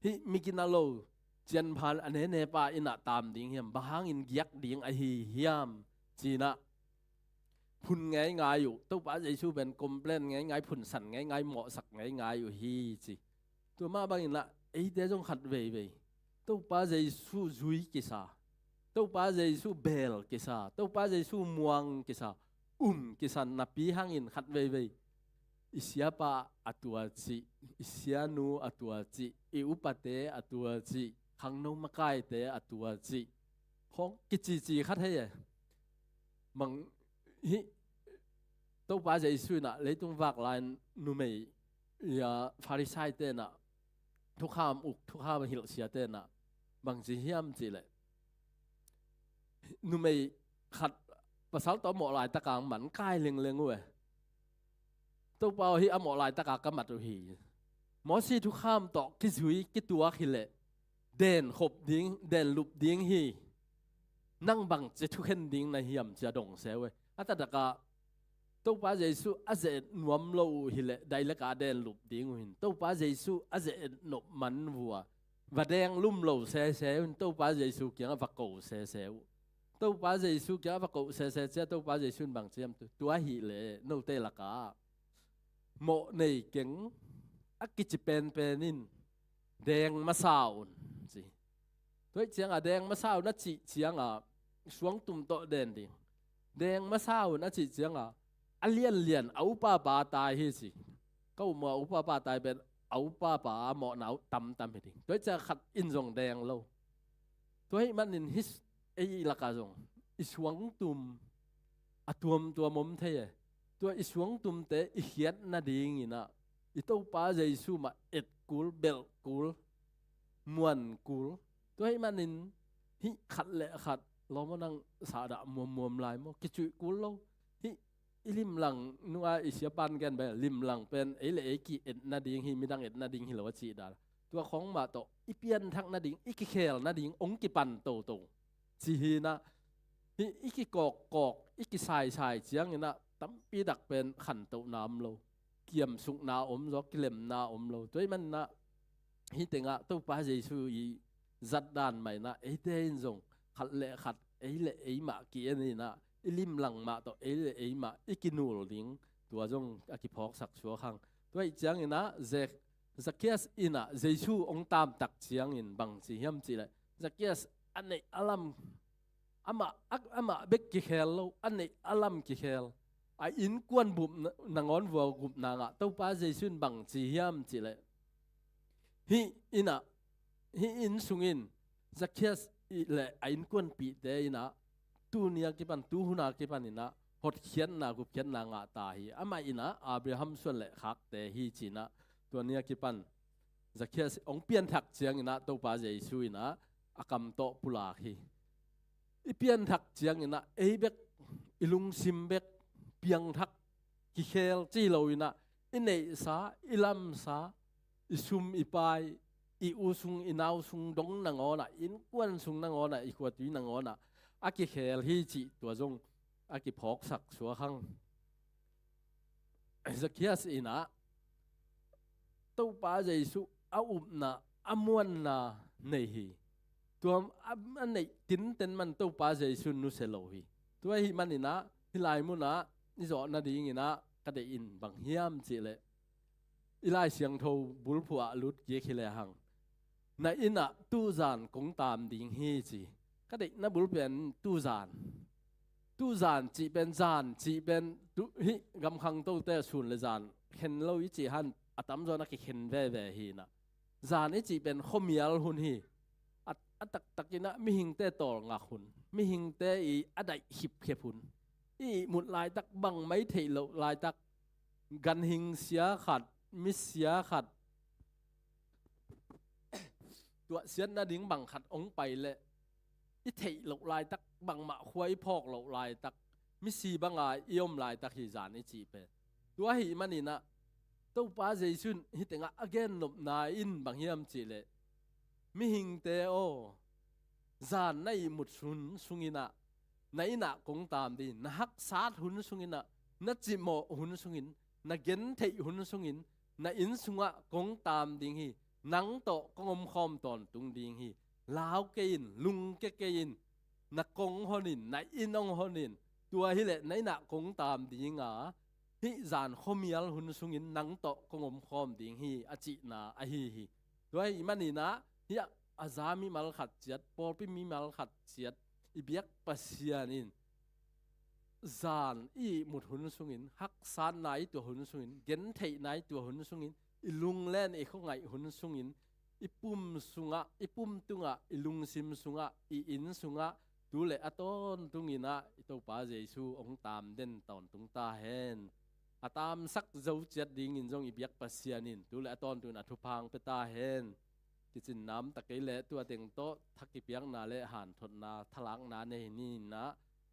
hi mikinalo chen phan ane ne pa ina tam ding hiam ba hangin giak ding a hi hiam chi na phun ngay ngayอยู่ตู้ป้าเยซูเป็นคอมเพลนngay ngay phunสั่นngay ngayเหมาะสักngay ngayอยู่ฮีจีตัวมาบางอย่างละไอ้เดี๋ยวต้องขัดเว่ยตู้ป้าเยซูจุยกิซาตู้ป้าเยซูเบลกิซาตู้ป้าเยซูม่วงกิซากิซานับปีหางอินขัดเว่ยอิสยาปาอัตัวจีอิสยานูอัตัวจีอิอุปเตอัตัวจีขังโนมาไกเตอัตัวจีของกิจีขัดให้มังฮิตู้ป้าเยซูน่ะเลยต้องวักลายนูไม่ยาฟาริสัยเตน่ะทุกข้ามอุกทุกข้ามหิลเสียเตน่ะบางทีเฮียมจีเลยนูไม่ขัดภาษาตัวหมอลายตะกางเหมือนใกล้เล็งๆเว้ยตู้ป้าฮิอหมอลายตะกางก็มัดตัวฮีหมอซีทุกข้ามต่อกิจุยกิตัวหิเลเด่นขบดิ้งเด่นลุบดิ้งฮีนั่งบังจะทุกเห็นดิ้งในเฮียมจะดงเสียเว้ยอาตตะกาตู้ป้าเยซูอาเจนวมโลหิเลได้ละกาเดนลุบดิ้งหินตู้ป้าเยซูอาเจนนบมันวัววัดแดงลุ่มโลเสหินตู้ป้าเยซูเกี่ยงวักโกเสตู้ป้าเยซูเกี่ยงวักโกเสเจ้าตู้ป้าเยซูบางเจียมตัวหิเลโนเตละกาโมในเก่งอักกิจเป็นนินแดงมะสาวสิตัวเจียงแดงมะสาวนั่นจีเจียงสวงตุ่มโตเด่นดิแดงมะสาวนั่นจีเจียงเลียนเอาป้าป่าตายฮิสิก็หมอเอาป้าป่าตายเป็นเอาป้าป่าหมอหนาวตำฮิดิตัวจะขัดอินทรงแดงโลตัวให้มันนินฮิสไอ้ละกาจงอิสวงตุมตัวมุมเทยตัวอิสวงตุมเตอิเขียนนาดีงี้นะอิตัวป้าเยซูมาเอ็ดกูลเบลกูลมวนกูลตัวให้มันนินฮิขัดเละขัดเรามานั่งสาดะมัวลายมั้งกิจุกูลโลลิมหลังนัวอิสยาปันกันไปลิมหลังเป็นไอ้เล็กกี่เอ็ดนาดิงฮิมิดังเอ็ดนาดิงฮิลวัชีดาตัวของมาโตอีเปียนทักนาดิงอีกิเคลนาดิงองกิปันโตจีฮีนะอีกิกอกอีกิสายเจียงนี่นะตั้มปีดักเป็นขันโตน้ำโลเกี่ยมสุกนาอมรอกกิเลมนาอมโลตัวมันนะฮิเตงะตัวป้าเยซูอีจัดดานใหม่นะไอ้เดนจงขัดเละขัดไอ้เละไอ้มาเกี่ยนี่นะลิมหลังมาต่อเอเอมาอีกินูลดิงตัวจงอากิพอกสักชัวขังตัวอีจังอินะซักเกียสอินะเจชูองตามตักจังอินบางสิยมจีเลยซักเกียสอันนี้อัลลัมอามาเบกกิเคลโลอันนี้อัลลัมกิเคลไออินกวนบุบนางอนวัวกุบนางะตัวป้าเจชุนบางสิยมจีเลยฮิอินะฮิอินสุงินซักเกียสอิเลไออินกวนปีเตอินะตูเนียกิปันตูหุนากิปันอินะหดเขียนนากุเขียนนางะตาฮีอามาอินะอับราฮัมส่วนเละขักแต่ฮีจีนะตัวเนียกิปันจะเขียนองเปลี่ยนทักเจียงอินะตัวป้าเยซูอินะอากำโตปุลาฮีอีเปลี่ยนทักเจียงอินะเอเบกอิลุงซิมเบกเปียงทักกิเคลจีโลอินะอินเนซาอิลัมซาอิซุมอิปายอิอูซุงอินาวซุงดงนางอนะอินกวนซุงนางอนะอิขวดวินางอนะอากิเคลฮีจีตัวจงอากิพอกสักชัวขังสักเคียสอินะตู้ป้าเยซูอาอุบนะอามวนนะเนฮีตัวอันไหนตินเต็นมันตู้ป้าเยซูนุเซโลฮีตัวฮีมันอินะฮิลายมุนะนี่จอนาดีงินะกระเดอินบางเฮียมจีเลอิลายเสียงโทบุลผัวลุดเยคิเลหังในอินะตู้จานกงตามดิ่งฮีจีก็ได้นับบุลเป็นตู้จานจีเป็นจานจีเป็นตู้ฮิกำคังตู้เตะส่วนเลยจานเห็นเราวิจิฮันอัตมจอนักเห็นแว่ฮีนะจานนี้จีเป็นข้อมียลหุ่นฮีอัตตักกินะไม่หิงเตะต่องักหุ่นไม่หิงเตะอีอัดได้หิบเขียบหุ่นอีหมุดลายตักบังไม่เทลลายตักกันหิงเสียขัดมิเสียขัดตัวเสียนนาดิ่งบังขัดองไปเลยอีเทหลกลายตักบังมาควายพอกหลกลายตักมิสีบังอาอิยมลายตักฮิจานไอจีเป็นตัวหิมันนี่นะตู้ป้าเจซุนฮิตงะ again หลบนายอินบังเฮียมจีเลยมิหิงเตโอ zan nai mut sun sungina naina kong tam di na hak sat hun sungina na chimo hun sungin na gen thei hun sungin na in sunga kong tam ding hi nang to kongom khom ton tung ding hi lao kein lung ke kein na kong honin na inong honin tua hi le naina kong tam dinga hi zan khomial hun sungin nang to kongom khom ding hi achi na a hi hi doi mani na hi azami mal khat chiat por pi mi mal khat chiat ibiak pasianin zan i mut hun sungin hak san nai tu hun sungin gen thei nai tu hun sungin ilung len e khongai hun sungin ipum sunga ipum tunga ilung sim sunga I in sunga tu le aton tungina ito pa jesu ong tam den ton tung ta hen atam sak zau chet ding in jong ibiak pasianin tu le aton tu na thu phang pe ta hen kichin nam takai le tu ateng to thaki piang na le han thot na thalang na ne ni na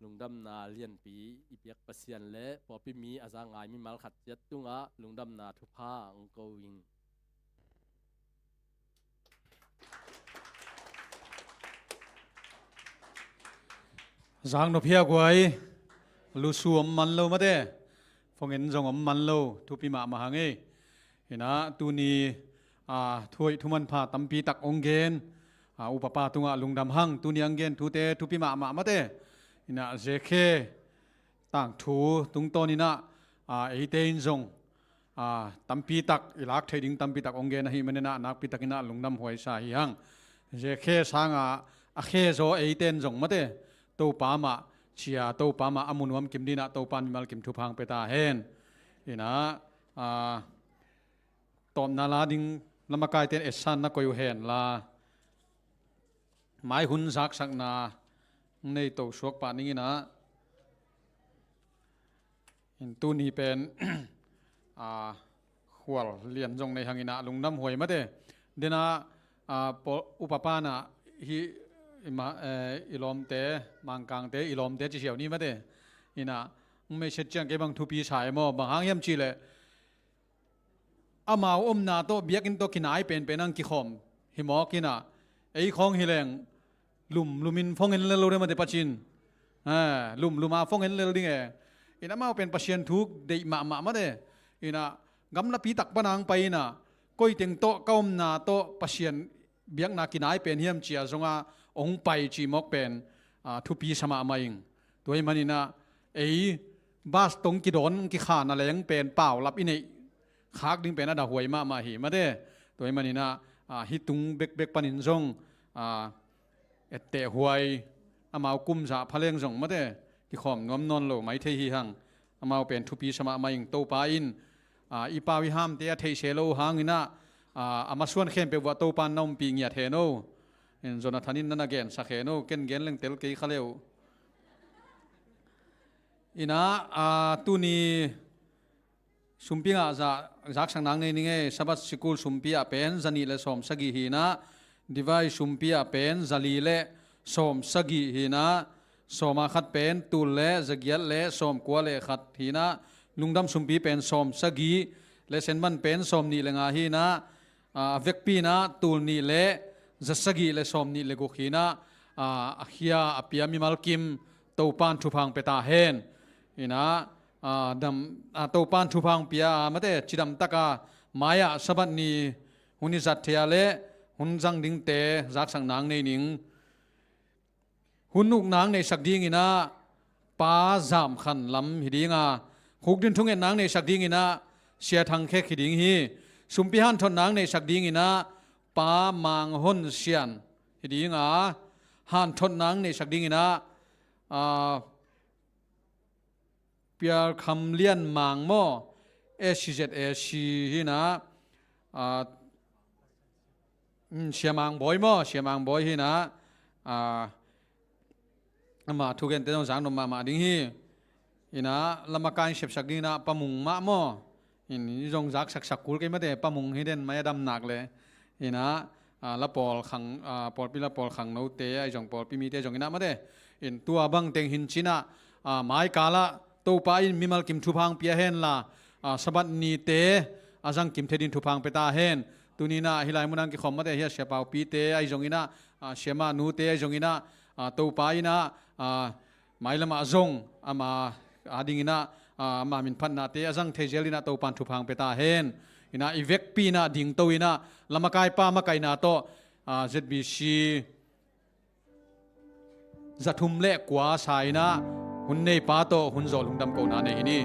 lungdam na lian pi ibiak pasian le popi mi aza ngai mi mal khat chet tunga lungdam na thu phang ko wing giang no phia guai lu suom man lo ma de phong in jong om man lo thu pi ma ma hange ina tu ni thui thu man pha tampi tak ong gen upapa tunga lungdam hang tu ni ang gen thu te thu pi ma ma te ina jekhe tang thu tung to ni na ei te in jong tampi tak ilak thading tampi tak ong gen hi manena nak pi takina lungdam hoi sa hi hang jekhe sanga a khe zo ei ten jong ma te to pa ma chia to pa ma amunwam kim dina to pan mal kim thu phang pe ta hen ina tom na la ding lama kai ten esan na koyu hen la mai hun sak sak na nei to suak pa ning ina in tu ni pen khwal lian jong nei hangina lungnam hoi ma de dena upapa na hi ilom te mangkang te ilom te chi xiao ni ma de ina me chet chang ke bang thu pi sai mo bang hang yam chi le amao na to biak in to kinai pen penang ki khom hi mo kina ei khong hi leng lumin phong en le lo de ma de pachin luma phong en le ding e ina mau pen pasien thuk de ma de ina gam la pi tak panang pai na koi teng to kaum na to pasien biak na kinai pen hiam chia zonga ong pai chi mok pen thu pi sama maing toy manina ei bas tong ki don ki kha na leng pen pau lap inei khak ding pen ada huai ma hi ma de toy manina hi tung bek panin zong ette huai amau kum za phaleng zong ma de ki khom nom non lo mai thei hi hang amau pen thu pi sama maing to pa in i pa wi ham te thei selo hangina ama suan khem pe wa to pan nom pi ngia the no in Jonathanin nana gen sakhe no ken gen leng tel ke khaleu ina tuni sumpinga za jak sang nang nei ninge sabat sikul sumpia pen zani le som sagi hi na divai sumpia pen zali le som sagi hi na soma khat pen tul le zagial le som kwa le khat hi na lungdam sumpi pen som sagi le senman pen som ni lenga hi na vekpi na tul ni le zasagi le som ni le gokhina ahia apia mi malkim topan thupang peta hen ina dam topan thupang pia mate chidam taka maya sabat ni huni zat thia le hun jang ding te jak sang nang nei ning hunuk nang nei sak ding ina pa zam khan lam hidinga huk din thungen nang nei sak ding ina sia thang khe khiding hi sumpi han thon nang nei sak ding ina pa mang hon sian hidinga han thon nang nei sak ding ina piar kham lian mang mo SZ hina siamang boy hina ama thugen te jang no ma ding hi ina lamakai sep sak ding na pamung ma mo in jong jak sak kul ke ma de pamung hi den ma dam nak le ina la pol khang pol pi la pol khang no te ai jong pol pi mi te jong ina ma de in tua bang teng hin china mai kala to pa in mimal kim thupang pia hen la sabat ni te azang kim thedin thupang peta hen tunina hilai munang ki khom ma de hi sia pau pi te ai jong ina shema nu te jongina to pa ina mailama zong ama adingina ama min phan na te azang thejelina to pan thu phang peta hen ina ivek pi na ding to ina lamakai pa ma kai na to ZBC zathum le kwa saina hun nei pa to hun zol hungdam ko na nei ni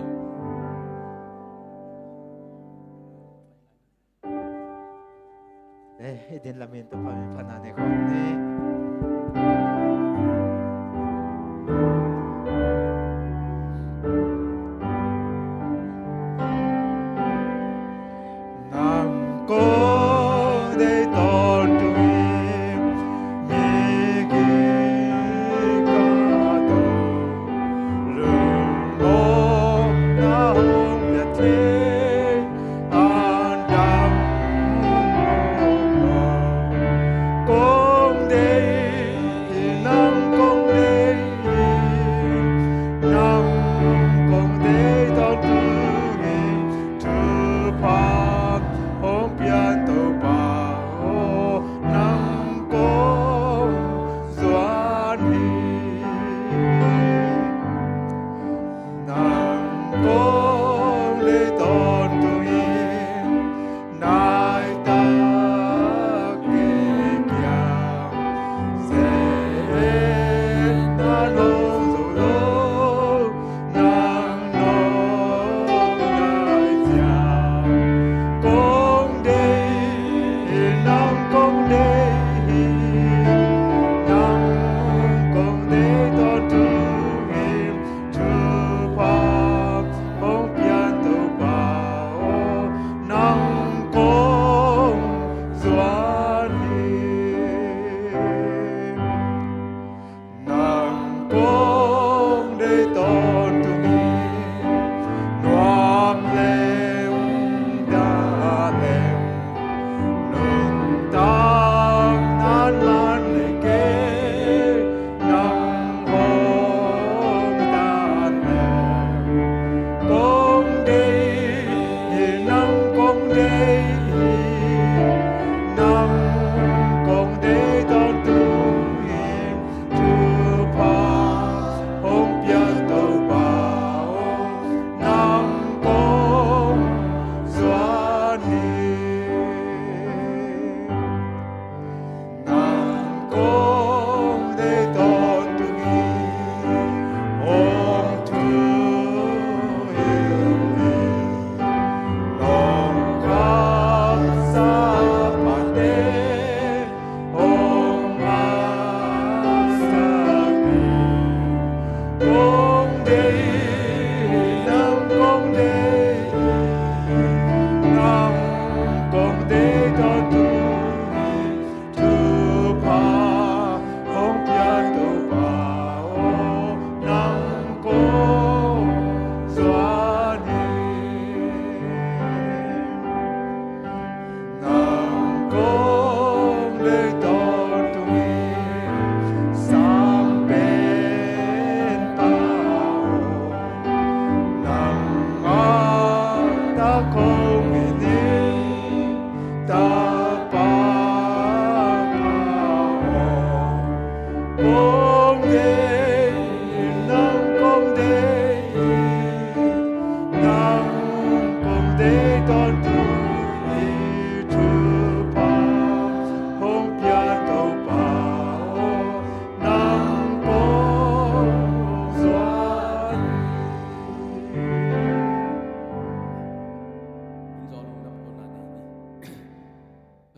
idin lamin to pa min phanane ko ni nam ko de ton tu mi gi ka to lu mo na hong ya te an dam công đi năm công đi năm công đi tao tu nghề tu pháp hôm biên tu bảo năm công doan hi năm công đi tôn tu nghề nai ta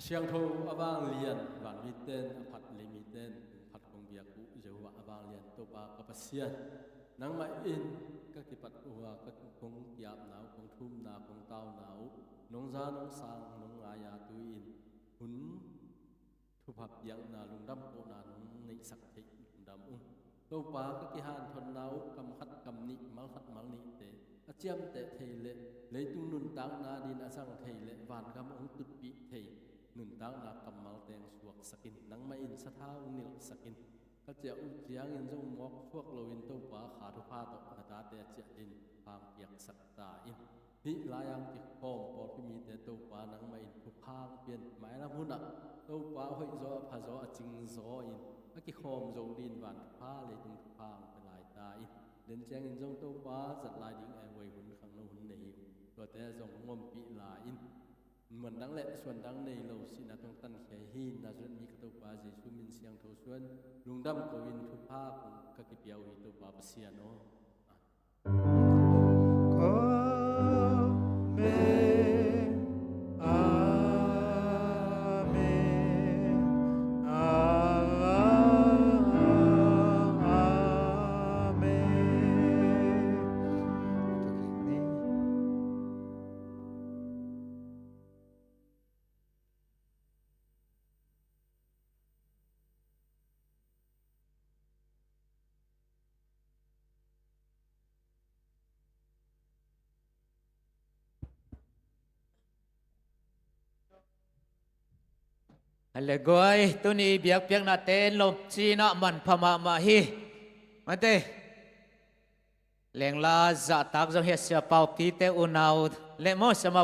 siang tho abang lian van miten aphat limiten phat kong bia ku jewa abang lian to ba kapasian nang mai in các tipat uwa các kong tiap nau kong thum na kong tau nau nong za nong sang nong aya tu in hun thu phap yang na lung dam ko na nong nei sak thei dam to ba các ki han thon nau kam khat kam ni mal khat mal ni te achiam te thei le leitung nun tang na din asang thei le van kam ong tut pi thei nun tang na kamal teng suak sakin nang mai in sa thau nil sakin ka chia u chiang in jong mok thuak lo in to pa kha thu pha to na ta te chia din phang piak sak ta in hi layang ki khom por pi mi te to pa nang mai thu phang pian mai la huna to pa hoi zo pha zo a ching zo in a ki khom zo din van pha le tung phang pe lai ta in den chang in jong to pa zat lai ding ai wei hun khang no hun nei to te jong ngom pi la in เหมือนดังเละส่วนดังในเราสินะต้องตั้งใจหินนะส่วนมีกระตุกปาเจสุมินเสียงโทส่วนลุงดำกวินทุภาพกะกิเปียวหิตุปาเสียโน Alle goi tuni biak piak na ten lom china man phama ma hi mate leng la za tak jong he sia pau pi te unau le mo sama